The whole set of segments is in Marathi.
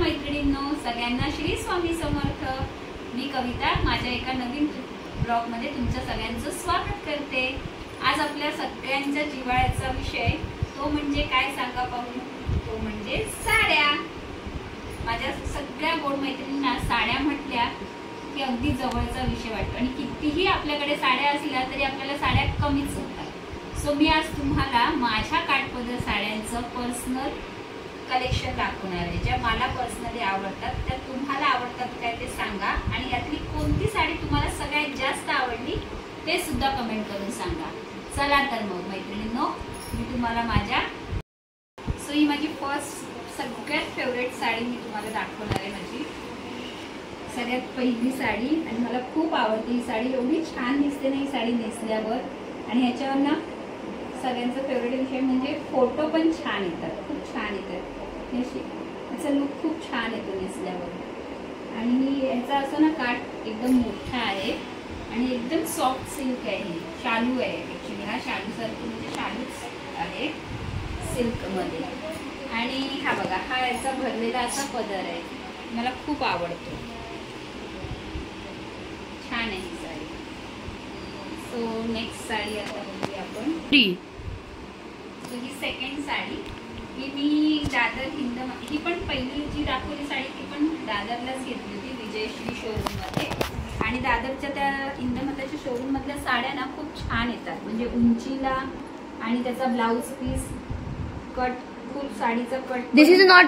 मैत्रिणींनो, सगळ्यांना श्री स्वामी समर्थ। मी कविता माझ्या एका नवीन ब्लॉग मध्ये तुमच्या सगळ्यांचं स्वागत करते। आज आपल्या सगळ्यांच्या जिव्हाळ्याचा विषय तो म्हणजे काय सांगा पाहू, तो म्हणजे साड्या। माझ्या सगळ्या गोड मैत्रिणींना साड्या म्हटल्या की अगदी जवळचा विषय वाटतो आणि कितीही आपल्याकडे साड्या असल्या तरी आपल्याला साड्या कमीच होतात। सो मी आज तुम्हाला माझ्या काठपदर साड्यांचं पर्सनल कलेक्शन दाखवणार आहे, ज्या मला पर्सनली आवडतात, त्या तुम्हाला आवडतात काय ते सांगा आणि यातली कोणती साडी तुम्हाला सगळ्यात जास्त आवडली ते सुद्धा कमेंट करून सांगा। चला तर मग मैत्रिणींनो, मी तुम्हाला माझ्या ही माझी फर्स्ट सगळ्यात फेवरेट साडी मी तुम्हाला दाखवणार आहे। माझी सगळ्यात पहिली साडी आणि मला खूप आवडते ही साडी, एवढी छान दिसते ना ही साडी नेसल्यावर। आणि ह्याच्यावर ना सगळ्यांचा फेवरेट विषय म्हणजे फोटो पण छान येतात, खूप छान येतात। याचा लुक खूप छान येतो नेसल्यावर आणि याचा असं ना काठ एकदम मोठा आहे आणि एकदम सॉफ्ट सिल्क आहे, ही शालू आहे ॲक्च्युली। हा शालू सारखं म्हणजे शालूच आहे सिल्क मध्ये। आणि हा बघा, हा याचा भरलेला असा पदर आहे, मला खूप आवडतो, छान आहे ही साडी। सो नेक्स्ट साडी आता बघूया आपण। ही सेकंड साडी, ही मी दादर ही पण पहिली जी दाखवली साडी ती पण दादरलाच घेतली होती, विजयश्री शोरूम मध्ये। आणि दादरच्या त्या इंदमताच्या शोरूम मधल्या साड्या ना खूप छान येतात, म्हणजे उंचीला आणि त्याचा ब्लाउज पीस कट, खूप साडीचा cut. This is not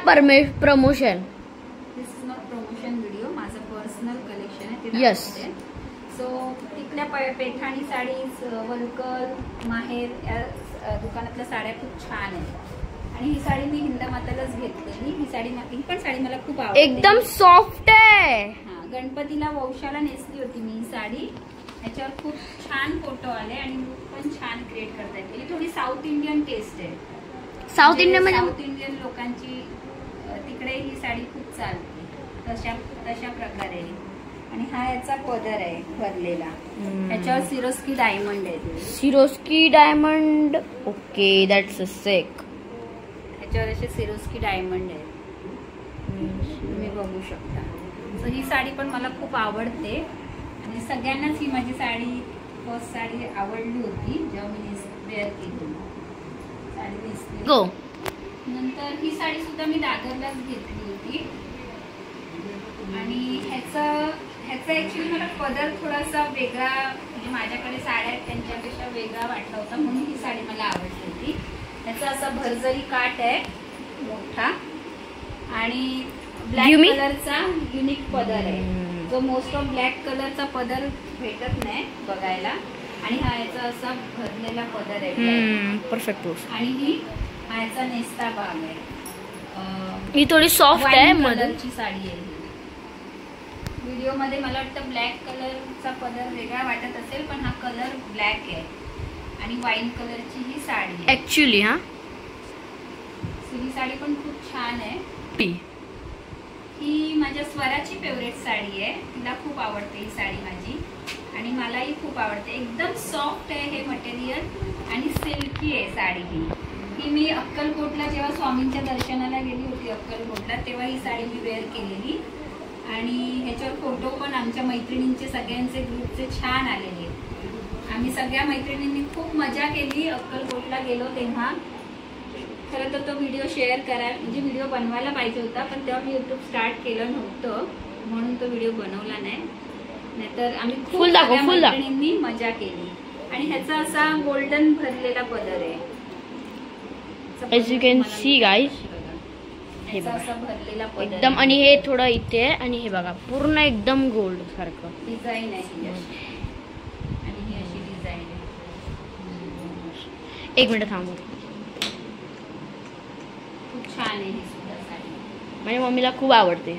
promotion, this is not promotion video, माझं पर्सनल कलेक्शन आहे ते। यस। सो तिथल्या पैठणी साडीज, वलकल, माहेर या दुकानातल्या साड्या खूप छान आहेत। आणि ही साडी मी हिंदमातालाच घेतलेली, ही पण साडी मला खूप आवडते, एकदम सॉफ्ट आहे। हा, गणपतीला वौशाला नेसली होती मी ही साडी, याच्यावर खूप छान फोटो आले आणि लुक पण छान क्रिएट करता येते। थोडी साऊथ इंडियन टेस्ट आहे, साऊथ इंडियन लोकांची तिकडे ही साडी खूप चालते तशा प्रकारे। आणि हा याचा पदर आहे भरलेला, याच्यावर सिरोस्की डायमंड आहे, Swarovski diamond, okay that's a sick. याच्यावर असे सिरोस्की डायमंड आहे, तुम्ही बघू शकता। सो ही साडी पण मला खूप आवडते आणि सगळ्यांनाच ही माझी साडी फर्स्ट साडी आवडली होती जेव्हा मी वेअर केली साडी नेसली। नंतर ही साडी सुद्धा मी दादरलाच घेतली होती आणि ह्याचा ऍक्च्युली मला पदर थोडासा वेगळा, म्हणजे माझ्याकडे साड्या आहेत त्यांच्यापेक्षा वेगळा वाटला होता, म्हणून ही साडी मला आवडली होती। याचा असा भरजरी काठ आहे मोठा आणि ब्लॅक कलरचा युनिक पदर आहे, जो मोस्ट ऑफ ब्लॅक कलरचा पदर भेटत नाही बघायला। आणि हा याचा असा भरलेला पदर आहे परफेक्ट। आणि ही हा याचा नेसता भाग आहे, ही थोडी सॉफ्ट आहे, कलरची साडी आहे। व्हिडिओ मध्ये मला वाटतं ब्लॅक कलरचा पदर वेगळा वाटत असेल, पण हा कलर ब्लॅक आहे आणि वाईन कलरची ही साडी आहे ऍक्च्युली। हा ही साडी पण खूप छान आहे, ही माझ्या स्वराची फेवरेट साडी आहे, तिला खूप आवडते ही साडी माझी आणि मलाही खूप आवडते। एकदम सॉफ्ट आहे हे मटेरियल आणि सिल्की आहे साडी ही मी अक्कलकोटला जेव्हा स्वामींच्या दर्शनाला गेली होती अक्कलकोटला, तेव्हा ही साडी मी वेअर केलेली आणि ह्याच्यावर फोटो पण आमच्या मैत्रिणींचे सगळ्यांचे ग्रुपचे छान आलेले आहेत। आम्ही सगळ्या मैत्रिणींनी खूप मजा केली अक्कलकोटला गेलो तेव्हा। खरं तर तो व्हिडिओ शेअर करा, म्हणजे व्हिडिओ बनवायला पाहिजे होता, पण तेव्हा मी यूट्यूब स्टार्ट केलं नव्हतं म्हणून तो व्हिडिओ बनवला नाही, नाहीतर आम्ही खूप मैत्रिणींनी मजा केली। आणि ह्याचा असा गोल्डन भरलेला पदर आहे, as you can see guys, हे असा भरलेला पदर एकदम। आणि हे थोडं इथे आणि हे बघा पूर्ण एकदम गोल्ड सारखं डिझाईन आहे आणि ही अशी डिझाईन आहे। एक मिनिट थांबू, खूप छान आहे ही सुद्धा साडी, माझ्या मम्मीला खूप आवडते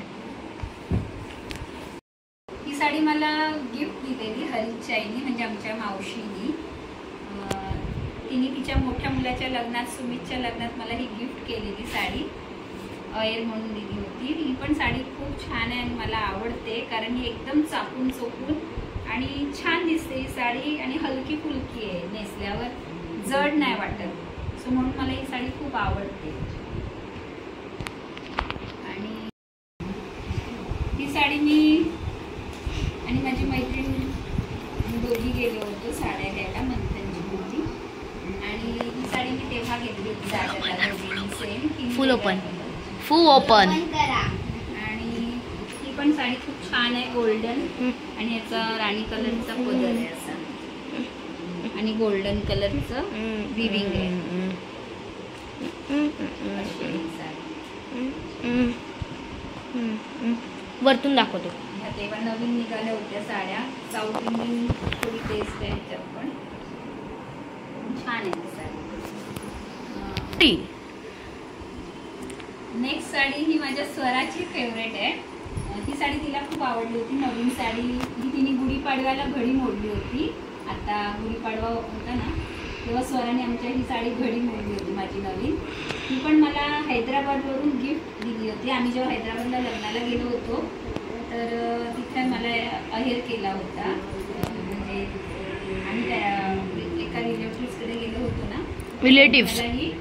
ही साडी। मला गिफ्ट दिलेली हरिचाईनी, म्हणजे आमच्या मावशीनी, तिने तिच्या मोठ्या मुलाच्या लग्नात, सुमितच्या लग्नात मला ही गिफ्ट केलेली साडी अयर म्हणून दिली होती। ही पण साडी खूप छान आहे आणि मला आवडते, कारण ही एकदम चापून चोपून आणि छान दिसते ही साडी आणि हलकी फुलकी आहे, नेसल्यावर जड नाही वाटत। सो म्हणून मला ही साडी खूप आवडते। साडी मी आणि माझी मैत्रीण दोघी गेलो होतो साड्या घ्यायला मंथनची होती आणि ही साडी मी तेव्हा घेतली होती दादाला सेम फुल ओपन आणि ही पण साडी खूप छान आहे गोल्डन आणि याचा राणी कलरचा पदर आहे असा आणि गोल्डन कलरचं विविंग आहे. वरतून दाखवतो. ह्या तेव्हा नवीन निघाल्या होत्या साड्या. साऊथ इंडियन थोडी टेस्ट आहे ह्याच्यात पण छान आहे ती साडी. नेक्स्ट साडी ही माझ्या स्वराची फेवरेट आहे. ही साडी तिला खूप आवडली होती. नवीन साडी ही तिने गुढीपाडव्याला घडी मोडली होती. आता गुढीपाडवा होता ना तेव्हा स्वराने आमच्या ही साडी घडी मोडली होती माझी नवीन. ही पण मला हैदराबादवरून गिफ्ट दिली होती. आम्ही जेव्हा हैदराबादला लग्नाला गेलो होतो तर तिथे मला अहेर केला होता. म्हणजे आम्ही त्या एका रिलेटिव्सकडे गेलो होतो ना रिलेटिव्स ही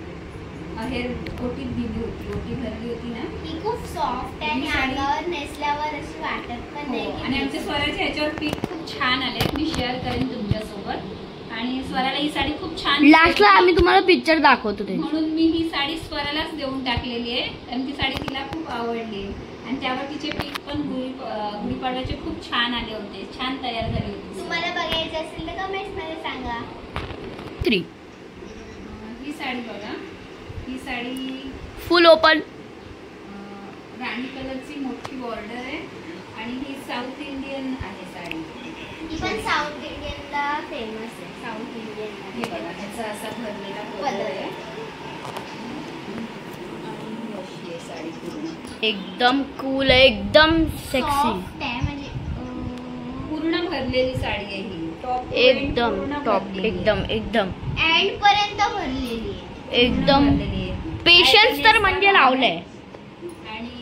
अहेर ओटीत दिली होती. ओटी भरली होती ना. ती खूप सॉफ्ट आहे आणि अंगावर नेसल्यावर अशी वाटत पण नाही. आणि आमच्या स्वराच्या ह्याच्यावर पीक खूप छान आले. मी शेअर करेन तुमच्यासोबत. आणि स्वराला ही साडी खूप छान लास्टला आम्ही तुम्हाला पिक्चर दाखवतो ते. म्हणून मी ही साडी स्वरालाच देऊन टाकलेली आहे कारण ती साडी तिला खूप आवडली आणि त्यावर तिचे पीक पण गुढीपाडव्याचे खूप छान आले होते. छान तयार झाली होती. तुम्हाला बघायचं असेल तर कमेंट्स मध्ये सांगा. 3 ही साडी बघा. ही साडी फुल ओपन राणी कलरची मोठी बॉर्डर आहे आणि ही साऊथ इंडियन आहे साडी. ही पण साऊथ इंडियनला फेमस आहे. साऊथ इंडियन हे बघा ह्याचा असा भरलेला पदर आहे आणि अशी आहे साडी पूर्ण. एकदम कूल आहे. एकदम सेक्सी. सॉफ्ट आहे म्हणजे पूर्ण भरलेली साडी आहे ही. टॉप एकदम टॉप एकदम एंड पर्यंत भरलेली आहे. एकदम पेशन्स तर म्हणजे लावलंय. आणि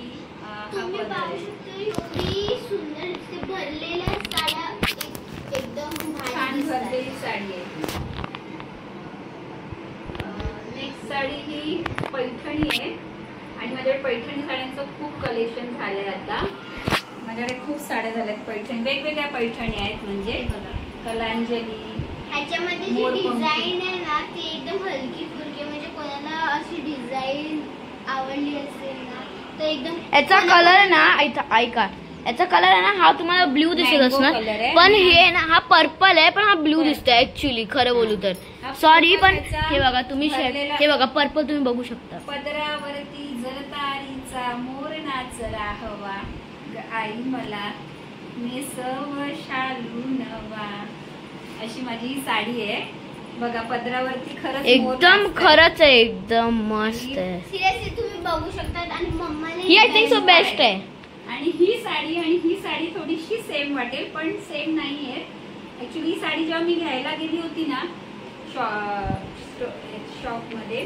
तुम्ही पाहू शकता एवढी सुंदर दिसते. भरलेल्या साड्या एकदम छान भरलेली साडी आहे. नेक्स्ट साडी ही पैठणी आहे आणि माझ्याकडे पैठणी साड्यांचं खूप कलेक्शन झालंय आता. माझ्याकडे खूप साड्या झाल्यात पैठणी. वेगवेगळ्या पैठणी आहेत म्हणजे कलांजली. ह्याच्यामध्ये जी डिझाईन आहे ना ती एकदम हलकी फुलकी म्हणजे कोणाला अशी डिझाईन आवडली असेल ना तर एकदम. याचा कलर ना ऐका याचा कलर आहे ना हा तुम्हाला ब्ल्यू दिसत असणार पण हे ना हा पर्पल आहे पण हा ब्ल्यू दिसतोय ऍक्च्युली खरं बोलू तर. सॉरी पण हे बघा तुम्ही हे बघा पर्पल तुम्ही बघू शकता. पदरावरती जरतारीचा मोर नाचला हवा आई मला नेसव शालू नवा अशी माझी साडी आहे. बघा पदरावरती खरंच एकदम खरंच आहे. एकदम मस्त आहे. सिरियसली तुम्ही बघू शकता आणि मम्माने ही आय थिंक सो बेस्ट आहे. आणि ही साडी थोडीशी सेम वाटेल पण सेम नाहीये. ऍक्च्युली ही साडी जेव्हा मी घ्यायला गेली होती ना शॉप मध्ये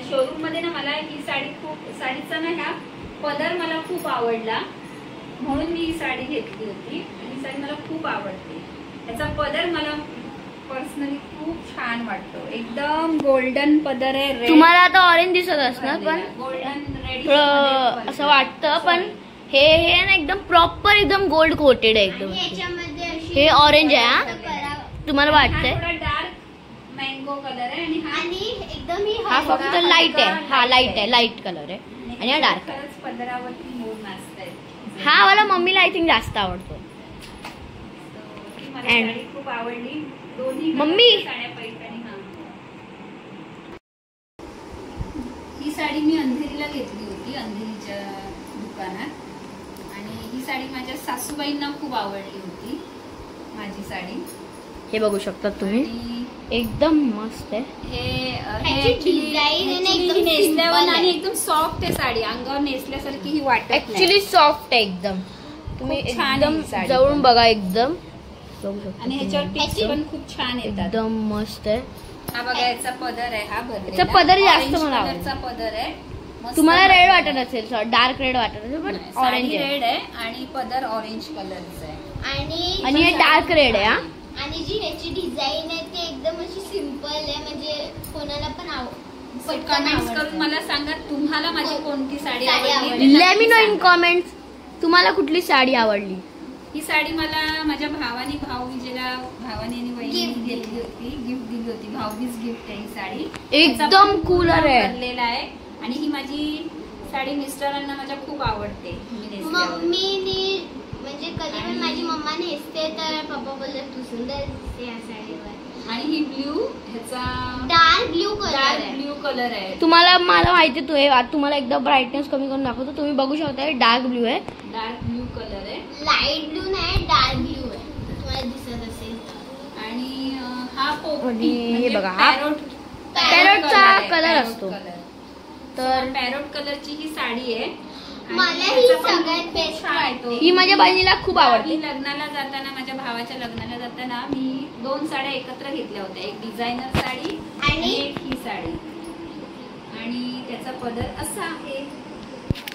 शोरूम मध्ये ना मला ही साडी साडीचा ना ह्या पदर मला खूप आवडला म्हणून मी ही साडी घेतली होती आणि ही साडी मला खूप आवडते. याचा पदर मला पर्सनली खूप छान वाटतो. एकदम गोल्डन पदर आहे. तुम्हाला आता ऑरेंज दिसत असणार पण गोल्डन रेड असं वाटतं पण हे ना एकदम प्रॉपर एकदम गोल्ड कोटेड आहे एकदम. हे ऑरेंज आहे हा तुम्हाला वाटतंय. डार्क मँगो कलर आहे आणि एकदम हा फक्त लाईट आहे. हा लाईट कलर आहे आणि हा डार्क. पदरावरती मोर नाचताय. हा वाला मम्मीला आय थिंक जास्त आवडतो. साडी खूप आवडली. दोन्ही मम्मी साड्या पैठणी. ही साडी मी अंधेरीला घेतली होती अंधेरीच्या दुकानात आणि ही साडी माझ्या सासूबाईंना खूप आवडली होती माझी साडी. हे बघू शकता तुम्ही एकदम मस्त आहे. हे नेसल्यावर आणि एकदम सॉफ्ट आहे साडी. अंगावर नेसल्यासारखी ही वाटत ऍक्च्युली सॉफ्ट आहे एकदम. तुम्ही एकदम जवळून बघा एकदम आणि ह्याच्यावर टिप्स पण खूप छान येतात. एकदम मस्त आहे. हा बघा याचा पदर आहे. हा याचा पदर जास्त मला आवडला. पदर आहे. तुम्हाला रेड वाटत असेल डार्क रेड वाटत असेल पण ऑरेंज रेड आहे आणि पदर ऑरेंज कलरचा आहे आणि हे डार्क रेड आहे. आणि जी ह्याची डिझाईन आहे ती एकदम अशी सिंपल आहे म्हणजे कोणाला पण कमेंट्स करून मला सांगा तुम्हाला माझी कोणती साडी आवडली. Let me know in comments. तुम्हाला कुठली साडी आवडली? ही साडी मला माझ्या भावाने आणि वहिनी घेतली होती, गिफ्ट दिली होती. भाऊबीज गिफ्ट आहे ही साडी. एकदम कूलर आहे. आणि ही माझी साडी मिस्टरांना माझ्या खूप आवडते. मम्मीनी म्हणजे कधी पण माझी मम्मा नेसते तर पप्पा बोलले तू सुंदर दिसते या साडीवर. आणि ही ब्ल्यू ह्याचा डार्क ब्ल्यू कलर आहे. तुम्हाला मला माहिती तुम्हाला एकदा ब्राईटनेस कमी करून दाखवतो. तुम्ही बघू शकता डार्क ब्ल्यू आहे. डार्क ब्ल्यू कलर आहे. लाईट ब्ल्यू नाही डार्क ब्ल्यू आहे. तुम्हाला दिसत असेल. आणि हा पोपटी हे बघा हा पॅरोटचा कलर असतो. तर पॅरोट कलरची ही साडी आहे. मला ही सगळ्यात बेस्ट वाटते. ही माझ्या बहिणीला खूप आवडते. लग्नाला जाताना माझ्या भावाच्या लग्नाला जाताना मी 2 साड्या एकत्र घेतल्या होत्या. एक डिझायनर साडी आणि एक ही साडी. आणि त्याचा पदर असा आहे.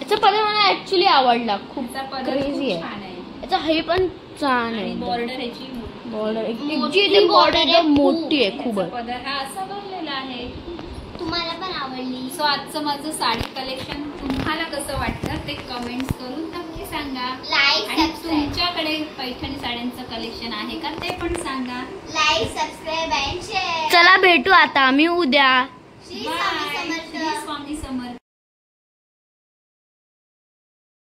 याचा पदर मला ऍक्च्युली आवडला. खूप क्रेझी आहे. छान आहे. याचा हे पण छान आहे. बॉर्डर ह्याची बॉर्डर एकदम मोठी आहे. खूप पदर हा असा भरलेला आहे. तुम्हाला पण आवडली. सो आजचं माझं साडी कलेक्शन तुम्हाला कसं वाटतं ते कमेंट्स करून नक्की सांगा. आणि तुमच्याकडे पैठणी साड्यांचं कलेक्शन आहे का ते पण सांगा. Like subscribe and share. चला भेटू आता आम्ही उद्या. श्री स्वामी